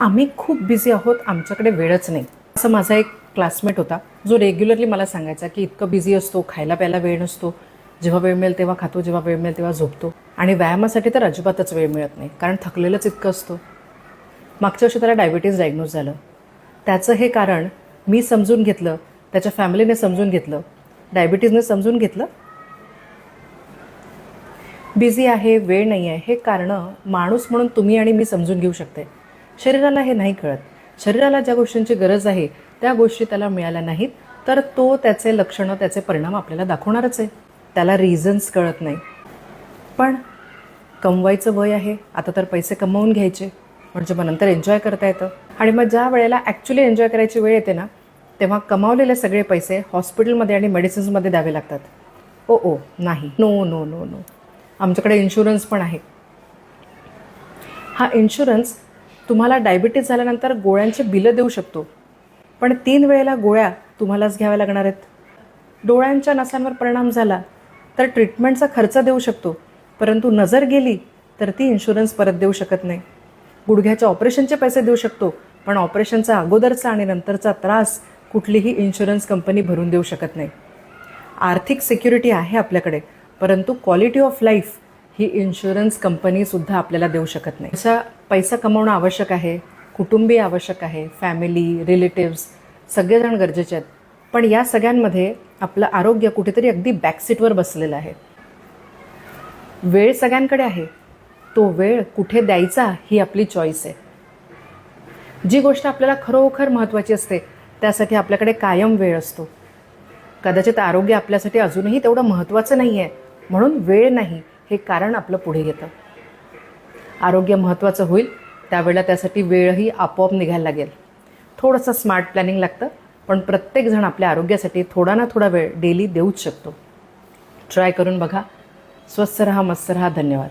आम्ही खूप बिझी आहोत, आमच्याकडे वेळच नाही, असं माझा एक क्लासमेट होता जो रेग्युलरली मला सांगायचा की इतकं बिझी असतो, खायला प्यायला वेळ नसतो, जेव्हा वेळ मिळेल तेव्हा खातो, जेव्हा वेळ मिळेल तेव्हा झोपतो आणि व्यायामासाठी तर अजिबातच वेळ मिळत नाही कारण थकलेलंच इतकं असतो. मागच्या वर्षी त्याला डायबिटीज डायग्नोज झालं. त्याचं हे कारण मी समजून घेतलं, त्याच्या फॅमिलीने समजून घेतलं, डायबिटीजने समजून घेतलं. बिझी आहे, वेळ नाही आहे, हे कारणं माणूस म्हणून तुम्ही आणि मी समजून घेऊ शकते. शरीराला हे नाही कळत. शरीराला ज्या गोष्टींची गरज आहे त्या गोष्टी त्याला मिळाल्या नाहीत तर तो त्याचे लक्षणं, त्याचे परिणाम आपल्याला दाखवणारच आहे. त्याला रिझन्स कळत नाही. पण कमवायचं वय आहे, आता तर पैसे कमवून घ्यायचे म्हणजे मग नंतर एन्जॉय करता येतं. आणि मग ज्या वेळेला ॲक्च्युली एन्जॉय करायची वेळ येते ना, तेव्हा कमावलेले सगळे पैसे हॉस्पिटलमध्ये आणि मेडिसिन्समध्ये द्यावे लागतात. ओ नाही, नो नो नो नो, आमच्याकडे इन्शुरन्स पण आहे. हा इन्शुरन्स तुम्हाला डायबिटीज झाल्यानंतर गोळ्यांचे बिलं देऊ शकतो, पण 3 वेळेला गोळ्या तुम्हालाच घ्याव्या लागणार आहेत. डोळ्यांच्या नसांवर परिणाम झाला तर ट्रीटमेंटचा खर्च देऊ शकतो, परंतु नजर गेली तर ती इन्शुरन्स परत देऊ शकत नाही. गुडघ्याच्या ऑपरेशनचे पैसे देऊ शकतो, पण ऑपरेशनचा अगोदरचा आणि नंतरचा त्रास कुठलीही इन्शुरन्स कंपनी भरून देऊ शकत नाही. आर्थिक सिक्युरिटी आहे आपल्याकडे, परंतु क्वालिटी ऑफ लाईफ ही इन्शुरन्स कंपनीसुद्धा आपल्याला देऊ शकत नाही. अशा पैसा कमवणं आवश्यक आहे, कुटुंबीय आवश्यक आहे, फॅमिली, रिलेटिव्स सगळेजण गरजेचे आहेत. पण या सगळ्यांमध्ये आपलं आरोग्य कुठेतरी अगदी बॅकसीटवर बसलेलं आहे. वेळ सगळ्यांकडे आहे, तो वेळ कुठे द्यायचा ही आपली चॉईस आहे. जी गोष्ट आपल्याला खरोखर महत्त्वाची असते त्यासाठी आपल्याकडे कायम वेळ असतो. कदाचित आरोग्य आपल्यासाठी अजूनही तेवढं महत्त्वाचं नाही आहे म्हणून वेळ नाही हे कारण आपलं पुढे येतं. आरोग्य महत्त्वाचं होईल त्यावेळेला त्यासाठी वेळही आपोआप निघायला लागेल. थोडंसं स्मार्ट प्लॅनिंग लागतं, पण प्रत्येकजण आपल्या आरोग्यासाठी थोडा ना थोडा वेळ डेली देऊच शकतो. ट्राय करून बघा. स्वस्थ रहा, मस्त रहा. धन्यवाद.